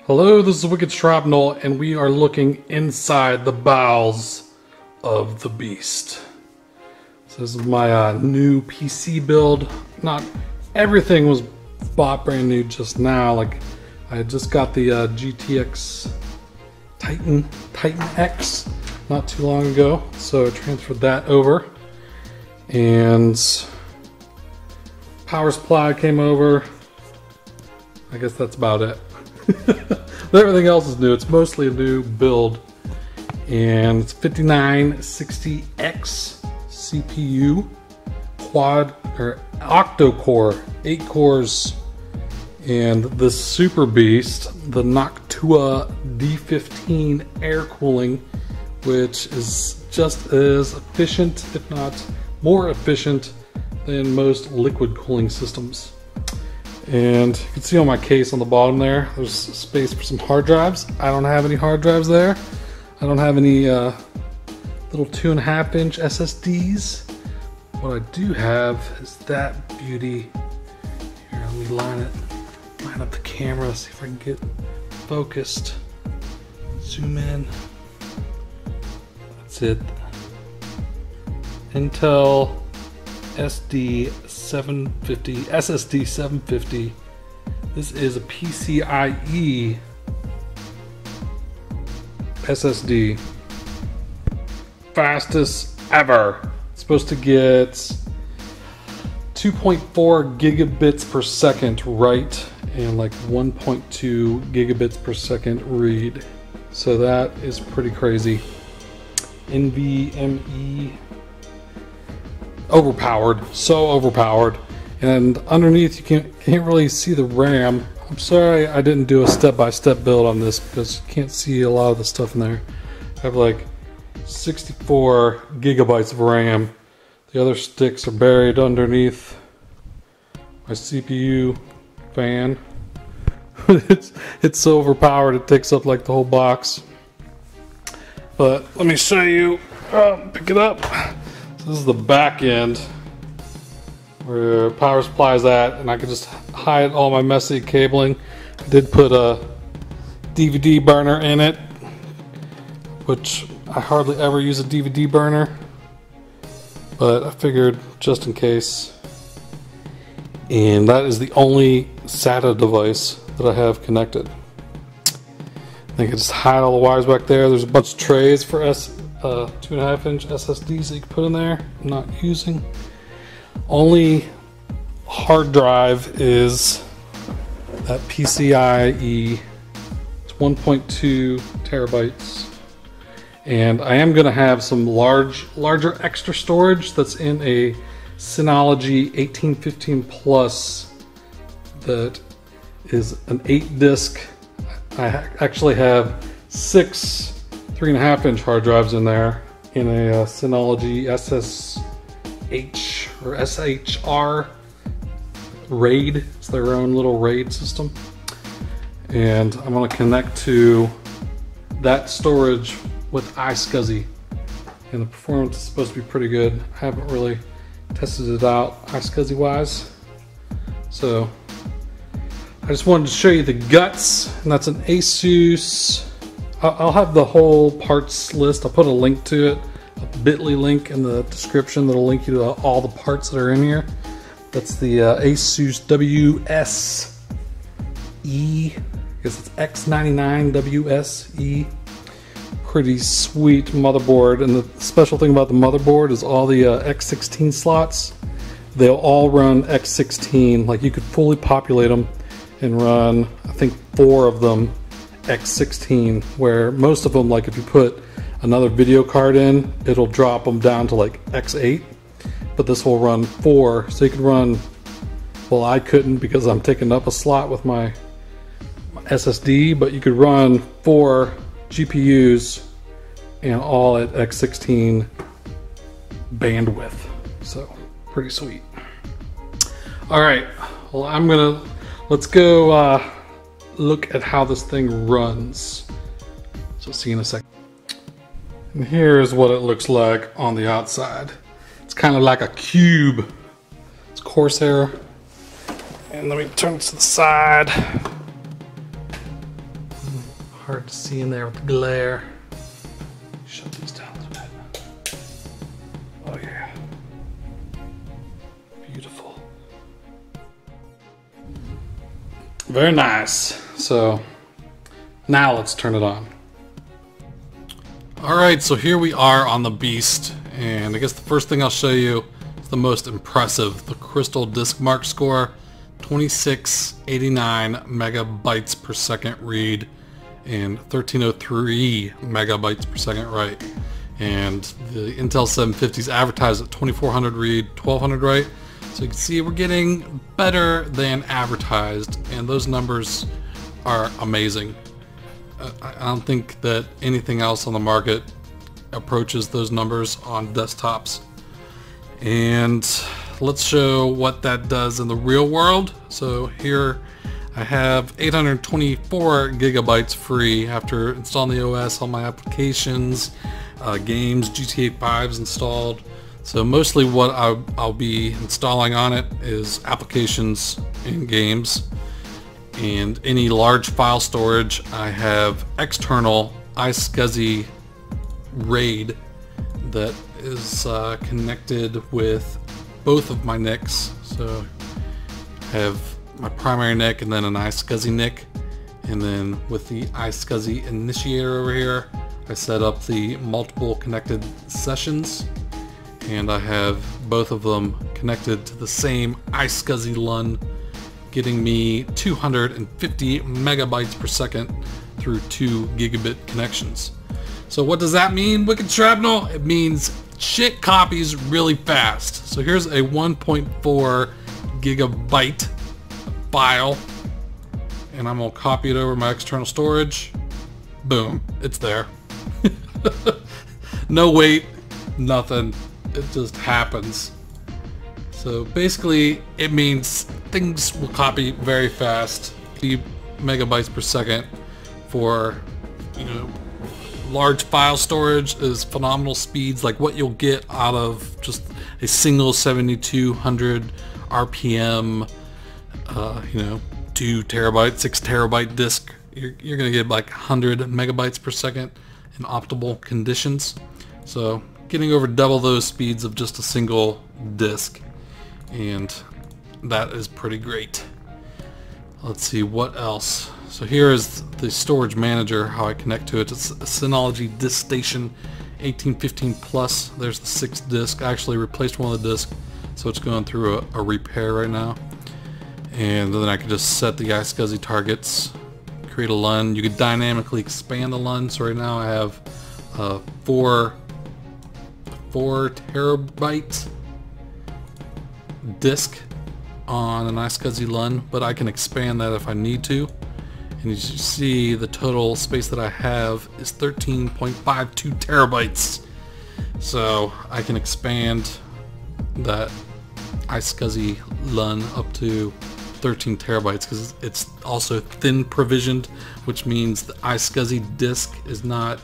Hello, this is Wickedshrapnel, and we are looking inside the bowels of the beast. So this is my new PC build. Not everything was bought brand new just now. Like, I just got the GTX Titan X not too long ago, so I transferred that over. And power supply came over. I guess that's about it. But everything else is new. It's mostly a new build, and it's 5960X CPU, quad or octo-core, 8 cores, and the super beast, the Noctua D15 air cooling, which is just as efficient, if not more efficient, than most liquid cooling systems. And you can see on my case on the bottom there, there's space for some hard drives. I don't have any hard drives there. I don't have any little 2.5-inch SSDs. What I do have is that beauty. Here, let me line up the camera, see if I can get focused. Zoom in. That's it. Intel SSD 750. This is a PCIe SSD. Fastest ever. It's supposed to get 2.4 gigabits per second write and like 1.2 gigabits per second read. So that is pretty crazy. NVMe. Overpowered, so overpowered. And underneath you can't really see the RAM. I'm sorry I didn't do a step-by-step build on this because you can't see a lot of the stuff in there. I have like 64 gigabytes of RAM. The other sticks are buried underneath my CPU fan. It's so overpowered it takes up like the whole box. But let me show you. Pick it up. This is the back end where power supply is at, and I can just hide all my messy cabling. I did put a DVD burner in it, which I hardly ever use a DVD burner, but I figured just in case. And that is the only SATA device that I have connected. I can just hide all the wires back there. There's a bunch of trays for 2.5-inch SSDs that you can put in there. I'm not using. Only hard drive is that PCIe. It's 1.2 terabytes. And I am going to have some larger extra storage that's in a Synology 1815 Plus that is an 8-disc. I actually have 6 3.5-inch hard drives in there in a Synology SSH or SHR RAID. It's their own little RAID system. And I'm going to connect to that storage with iSCSI. And the performance is supposed to be pretty good. I haven't really tested it out iSCSI wise. So I just wanted to show you the guts, and that's an Asus. I'll have the whole parts list. I'll put a link to it, a bit.ly link in the description that'll link you to all the parts that are in here. That's the Asus WSE. I guess it's X99 WSE. Pretty sweet motherboard. And the special thing about the motherboard is all the X16 slots, they'll all run X16. Like, you could fully populate them and run, I think, 4 of them X16, where most of them, like if you put another video card in, it'll drop them down to like X8, but this will run 4, so you can run, well, I couldn't because I'm taking up a slot with my SSD, but you could run 4 GPUs and all at X16 bandwidth, so pretty sweet. All right, well, let's go look at how this thing runs. So see you in a second. And here's what it looks like on the outside. It's kind of like a cube. It's Corsair. And let me turn it to the side. hard to see in there with the glare. Shut these down a little bit. Oh yeah. Beautiful. Very nice. So now let's turn it on. Alright, so here we are on the beast, and I guess the first thing I'll show you is the most impressive, the crystal disk mark score. 2689 megabytes per second read and 1303 megabytes per second write. And the Intel 750 is advertised at 2400 read, 1200 write. So you can see we're getting better than advertised, and those numbers are amazing. I don't think that anything else on the market approaches those numbers on desktops. And let's show what that does in the real world. So here I have 824 gigabytes free after installing the OS, all my applications, games, GTA 5's installed. So mostly what I'll be installing on it is applications and games. And any large file storage, I have external iSCSI RAID that is connected with both of my NICs. So I have my primary NIC and then an iSCSI NIC. And then with the iSCSI initiator over here, I set up the multiple connected sessions. And I have both of them connected to the same iSCSI LUN, getting me 250 megabytes per second through 2 gigabit connections. So what does that mean, Wickedshrapnel? It means shit copies really fast. So here's a 1.4 gigabyte file, and I'm gonna copy it over my external storage. Boom, it's there. No wait, nothing. It just happens. So basically it means things will copy very fast. 50 megabytes per second for, you know, large file storage is phenomenal speeds, like what you'll get out of just a single 7200 RPM, you know, 2 terabyte, 6 terabyte disk. You're gonna get like 100 megabytes per second in optimal conditions. So getting over double those speeds of just a single disk, and that is pretty great. Let's see what else. So here is the storage manager, how I connect to it. It's a Synology Disk Station 1815 Plus. There's the 6th disk. I actually replaced one of the disks, so it's going through a repair right now. And then I can just set the iSCSI targets, create a LUN. You could dynamically expand the LUN. So right now I have 4 terabyte disk on an iSCSI LUN, but I can expand that if I need to. And as you see, the total space that I have is 13.52 terabytes. So I can expand that iSCSI LUN up to 13 terabytes because it's also thin provisioned, which means the iSCSI disk is not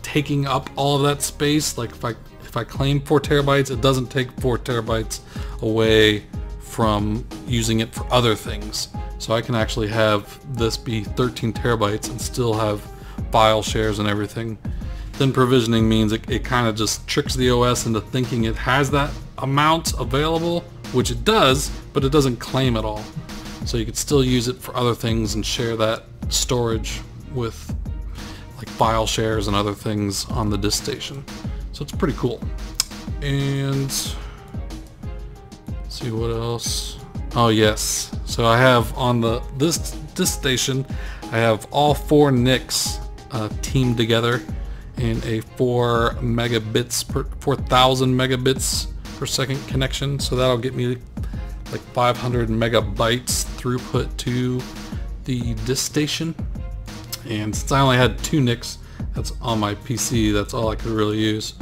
taking up all of that space. Like if I claim 4 terabytes, it doesn't take 4 terabytes away from using it for other things. So I can actually have this be 13 terabytes and still have file shares and everything. Then provisioning means it kind of just tricks the OS into thinking it has that amount available, which it does, but it doesn't claim it all. So you could still use it for other things and share that storage with like file shares and other things on the disk station. So it's pretty cool. And let's see what else. Oh yes, so I have on this disk station, I have all 4 NICs teamed together in a 4000 megabits per second connection. So that'll get me like 500 megabytes throughput to the disk station. And since I only had 2 NICs, that's on my PC, that's all I could really use,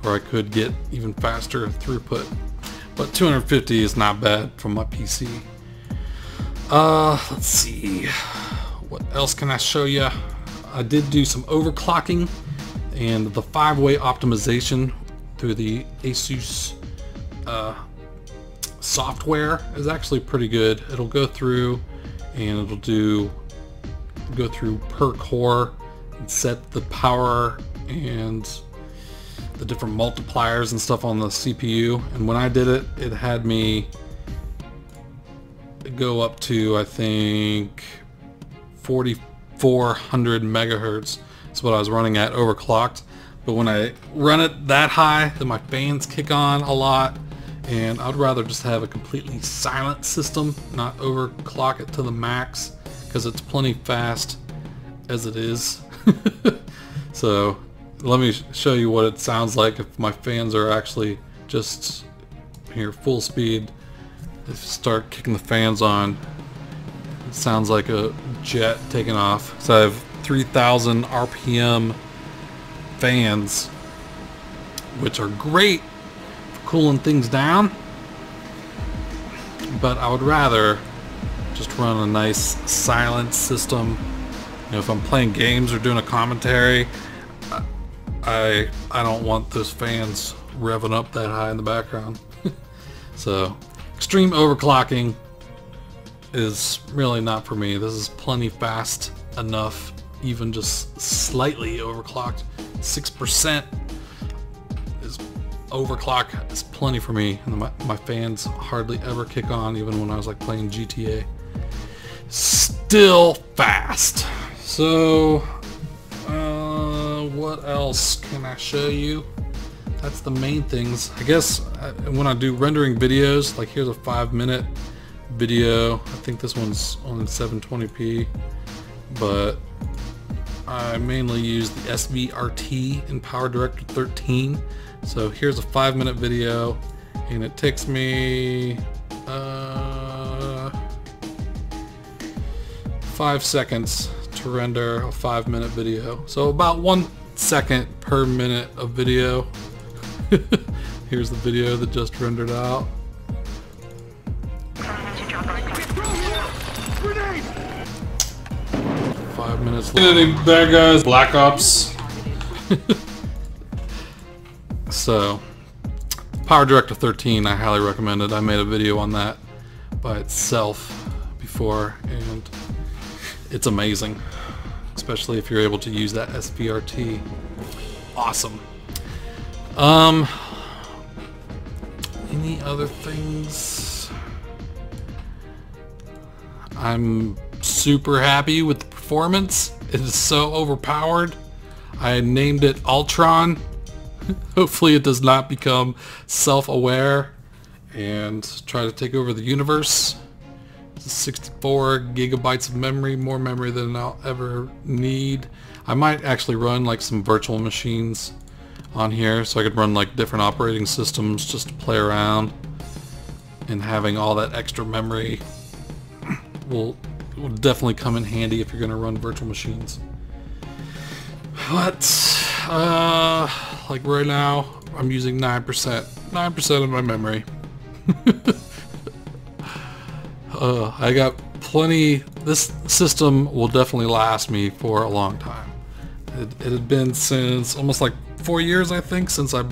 or I could get even faster throughput. But 250 is not bad from my PC. Let's see, what else can I show you? I did do some overclocking, and the 5-way optimization through the ASUS software is actually pretty good. It'll go through and it'll do go through per core and set the power and the different multipliers and stuff on the CPU. And when I did it, it had me go up to, I think, 4400 megahertz. That's what I was running at overclocked. But when I run it that high, then my fans kick on a lot, and I'd rather just have a completely silent system, not overclock it to the max, because it's plenty fast as it is. So let me show you what it sounds like if my fans are actually just here full speed. If you start kicking the fans on, it sounds like a jet taking off. So I have 3000 RPM fans, which are great for cooling things down, but I would rather just run a nice silent system. You know, if I'm playing games or doing a commentary, I don't want those fans revving up that high in the background. So extreme overclocking is really not for me. This is plenty fast enough, even just slightly overclocked. 6% is overclock is plenty for me, and my fans hardly ever kick on, even when I was like playing GTA. Still fast. So what else can I show you? That's the main things. I guess when I do rendering videos, like here's a 5-minute video. I think this one's on 720p, but I mainly use the SVRT in PowerDirector 13. So here's a 5-minute video, and it takes me 5 seconds to render a 5-minute video. So about 1 second per minute of video. Here's the video that just rendered out. 5 minutes later. Any bad guys? Black Ops. So, PowerDirector 13, I highly recommend it. I made a video on that by itself before, and it's amazing, especially if you're able to use that SVRT. Awesome. Any other things? I'm super happy with the performance. It is so overpowered. I named it Ultron. Hopefully it does not become self-aware and try to take over the universe. 64 gigabytes of memory, more memory than I'll ever need. I might actually run like some virtual machines on here, so I could run like different operating systems just to play around, and having all that extra memory will definitely come in handy if you're going to run virtual machines. But like right now I'm using 9% of my memory. I got plenty. This system will definitely last me for a long time. It had been since almost like 4 years, I think, since I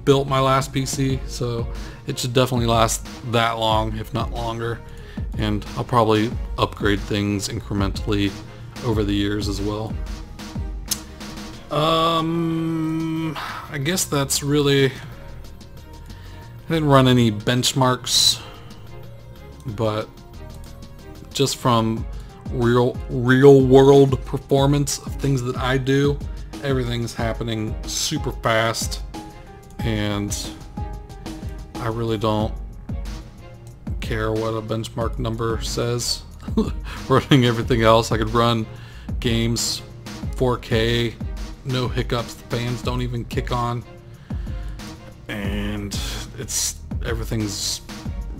built my last PC, so it should definitely last that long, if not longer. And I'll probably upgrade things incrementally over the years as well. I guess that's really... I didn't run any benchmarks, but just from real world performance of things that I do, everything's happening super fast, and I really don't care what a benchmark number says. Running everything else, I could run games 4K, no hiccups, the fans don't even kick on, and everything's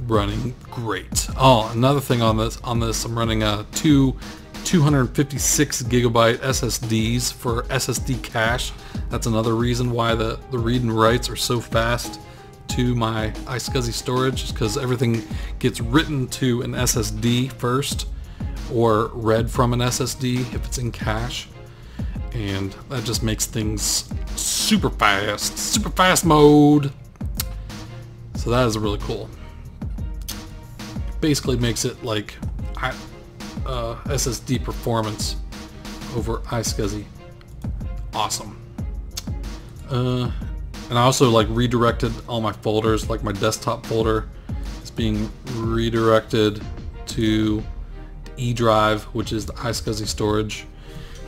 running great. Oh, another thing on this, I'm running a 256 gigabyte SSDs for SSD cache. That's another reason why the read and writes are so fast to my iSCSI storage, is because everything gets written to an SSD first, or read from an SSD if it's in cache, and that just makes things super fast mode. So that is really cool. It basically makes it like SSD performance over iSCSI. Awesome. And I also like redirected all my folders, like my desktop folder is being redirected to E drive, which is the iSCSI storage.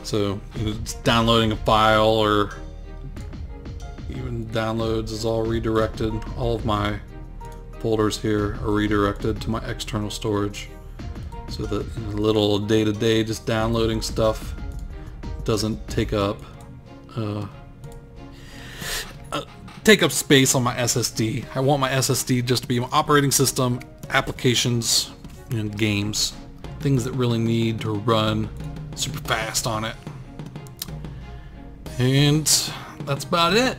So it's downloading a file or even downloads is all redirected. All of my folders here are redirected to my external storage, so that a little day-to-day just downloading stuff doesn't take up space on my SSD. I want my SSD just to be my operating system, applications, and games, things that really need to run super fast on it. And that's about it.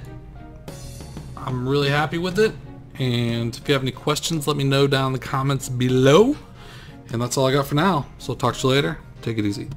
I'm really happy with it, and if you have any questions, let me know down in the comments below. And that's all I got for now, so I'll talk to you later. Take it easy.